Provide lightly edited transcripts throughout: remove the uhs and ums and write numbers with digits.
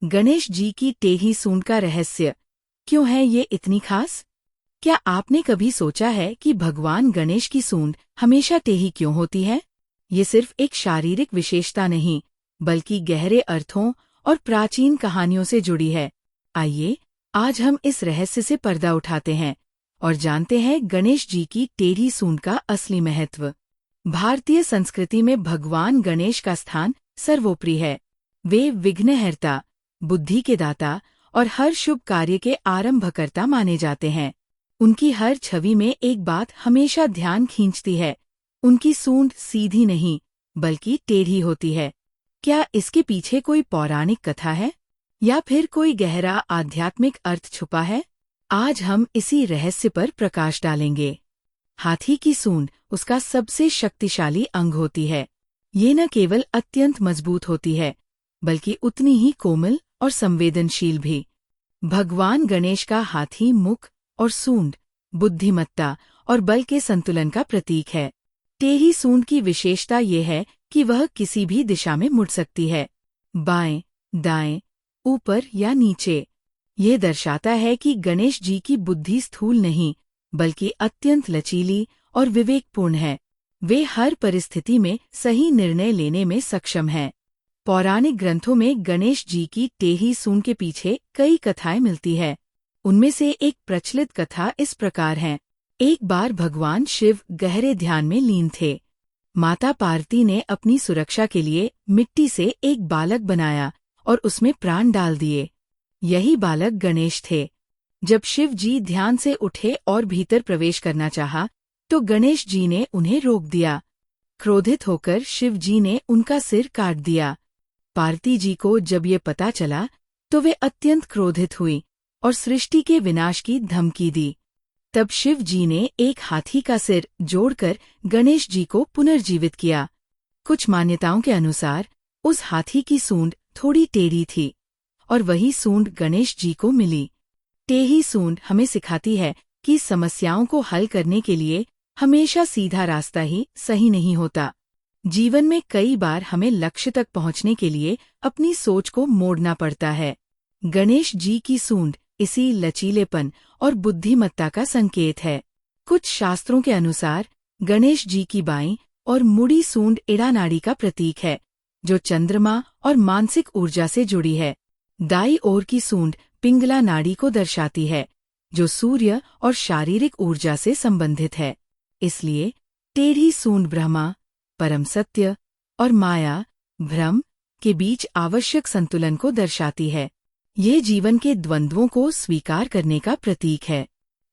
गणेश जी की टेढ़ी सूंड का रहस्य क्यों है ये इतनी खास? क्या आपने कभी सोचा है कि भगवान गणेश की सूंड हमेशा टेढ़ी क्यों होती है? ये सिर्फ एक शारीरिक विशेषता नहीं, बल्कि गहरे अर्थों और प्राचीन कहानियों से जुड़ी है। आइए, आज हम इस रहस्य से पर्दा उठाते हैं और जानते हैं गणेश जी की टेढ़ी सूंड का असली महत्व। भारतीय संस्कृति में भगवान गणेश का स्थान सर्वोपरि है। वे विघ्नहर्ता, बुद्धि के दाता और हर शुभ कार्य के आरंभकर्ता माने जाते हैं। उनकी हर छवि में एक बात हमेशा ध्यान खींचती है, उनकी सूंड सीधी नहीं, बल्कि टेढ़ी होती है। क्या इसके पीछे कोई पौराणिक कथा है या फिर कोई गहरा आध्यात्मिक अर्थ छुपा है? आज हम इसी रहस्य पर प्रकाश डालेंगे। हाथी की सूंड उसका सबसे शक्तिशाली अंग होती है। ये न केवल अत्यंत मजबूत होती है, बल्कि उतनी ही कोमल और संवेदनशील भी। भगवान गणेश का हाथी मुख और सूंड बुद्धिमत्ता और बल के संतुलन का प्रतीक है। टेढ़ी सूंड की विशेषता ये है कि वह किसी भी दिशा में मुड़ सकती है, बाएं, दाएं, ऊपर या नीचे। ये दर्शाता है कि गणेश जी की बुद्धि स्थूल नहीं, बल्कि अत्यंत लचीली और विवेकपूर्ण है। वे हर परिस्थिति में सही निर्णय लेने में सक्षम हैं। पौराणिक ग्रंथों में गणेश जी की टेढ़ी सूंड के पीछे कई कथाएं मिलती है। उनमें से एक प्रचलित कथा इस प्रकार है। एक बार भगवान शिव गहरे ध्यान में लीन थे। माता पार्वती ने अपनी सुरक्षा के लिए मिट्टी से एक बालक बनाया और उसमें प्राण डाल दिए। यही बालक गणेश थे। जब शिव जी ध्यान से उठे और भीतर प्रवेश करना चाहा, तो गणेश जी ने उन्हें रोक दिया। क्रोधित होकर शिव जी ने उनका सिर काट दिया। पार्वती जी को जब ये पता चला, तो वे अत्यंत क्रोधित हुई और सृष्टि के विनाश की धमकी दी। तब शिव जी ने एक हाथी का सिर जोड़कर गणेश जी को पुनर्जीवित किया। कुछ मान्यताओं के अनुसार उस हाथी की सूंड थोड़ी टेढ़ी थी और वही सूंड गणेश जी को मिली। टेढ़ी सूंड हमें सिखाती है कि समस्याओं को हल करने के लिए हमेशा सीधा रास्ता ही सही नहीं होता। जीवन में कई बार हमें लक्ष्य तक पहुंचने के लिए अपनी सोच को मोड़ना पड़ता है। गणेश जी की सूंड इसी लचीलेपन और बुद्धिमत्ता का संकेत है। कुछ शास्त्रों के अनुसार गणेश जी की बाईं और मुड़ी सूंड इड़ा नाड़ी का प्रतीक है, जो चंद्रमा और मानसिक ऊर्जा से जुड़ी है। दाईं ओर की सूंड पिंगला नाड़ी को दर्शाती है, जो सूर्य और शारीरिक ऊर्जा से संबंधित है। इसलिए टेढ़ी सूंड ब्रह्मा, परम सत्य और माया, भ्रम के बीच आवश्यक संतुलन को दर्शाती है। ये जीवन के द्वंद्वों को स्वीकार करने का प्रतीक है।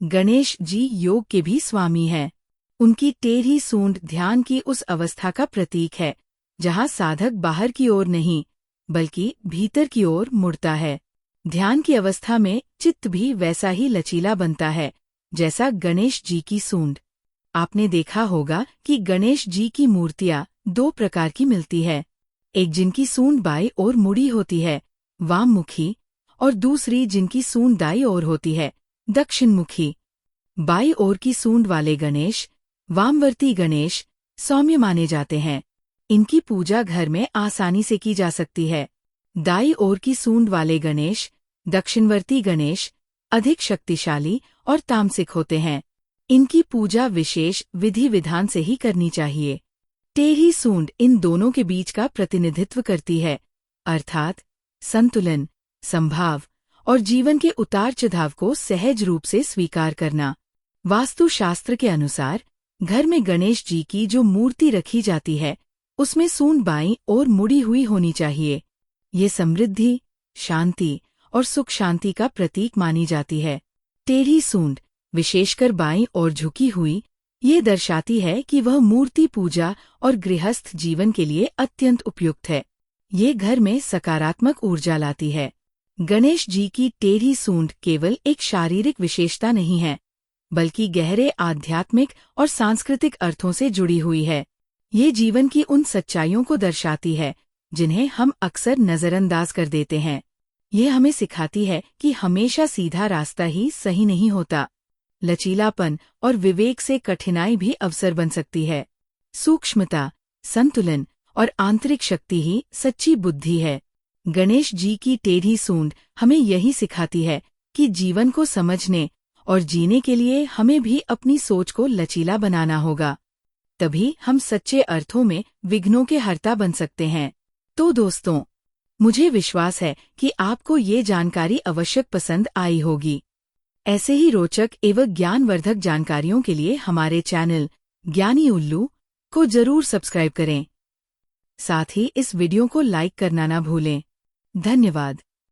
गणेश जी योग के भी स्वामी हैं। उनकी टेढ़ी सूंड ध्यान की उस अवस्था का प्रतीक है, जहाँ साधक बाहर की ओर नहीं, बल्कि भीतर की ओर मुड़ता है। ध्यान की अवस्था में चित्त भी वैसा ही लचीला बनता है, जैसा गणेश जी की सूंड। आपने देखा होगा कि गणेश जी की मूर्तियां दो प्रकार की मिलती है। एक जिनकी सूंड बाईं ओर मुड़ी होती है, वाममुखी, और दूसरी जिनकी सूंड दाईं ओर होती है, दक्षिणमुखी। बाईं ओर की सूंड वाले गणेश, वामवर्ती गणेश, सौम्य माने जाते हैं। इनकी पूजा घर में आसानी से की जा सकती है। दाईं ओर की सूंड वाले गणेश, दक्षिणवर्ती गणेश, अधिक शक्तिशाली और तामसिक होते हैं। इनकी पूजा विशेष विधि विधान से ही करनी चाहिए। टेढ़ी सूंड इन दोनों के बीच का प्रतिनिधित्व करती है, अर्थात संतुलन, संभाव और जीवन के उतार चढ़ाव को सहज रूप से स्वीकार करना। वास्तुशास्त्र के अनुसार घर में गणेश जी की जो मूर्ति रखी जाती है, उसमें सूंड बाईं ओर मुड़ी हुई होनी चाहिए। ये समृद्धि, शांति और सुख शांति का प्रतीक मानी जाती है। टेढ़ी सूंड, विशेषकर बाईं ओर झुकी हुई, ये दर्शाती है कि वह मूर्ति पूजा और गृहस्थ जीवन के लिए अत्यंत उपयुक्त है। ये घर में सकारात्मक ऊर्जा लाती है। गणेश जी की टेढ़ी सूंड केवल एक शारीरिक विशेषता नहीं है, बल्कि गहरे आध्यात्मिक और सांस्कृतिक अर्थों से जुड़ी हुई है। ये जीवन की उन सच्चाइयों को दर्शाती है, जिन्हें हम अक्सर नजरअंदाज कर देते हैं। ये हमें सिखाती है कि हमेशा सीधा रास्ता ही सही नहीं होता। लचीलापन और विवेक से कठिनाई भी अवसर बन सकती है। सूक्ष्मता, संतुलन और आंतरिक शक्ति ही सच्ची बुद्धि है। गणेश जी की टेढ़ी सूंड हमें यही सिखाती है कि जीवन को समझने और जीने के लिए हमें भी अपनी सोच को लचीला बनाना होगा। तभी हम सच्चे अर्थों में विघ्नों के हर्ता बन सकते हैं। तो दोस्तों, मुझे विश्वास है कि आपको ये जानकारी अवश्य पसंद आई होगी। ऐसे ही रोचक एवं ज्ञानवर्धक जानकारियों के लिए हमारे चैनल ज्ञानी उल्लू को जरूर सब्सक्राइब करें। साथ ही इस वीडियो को लाइक करना ना भूलें। धन्यवाद।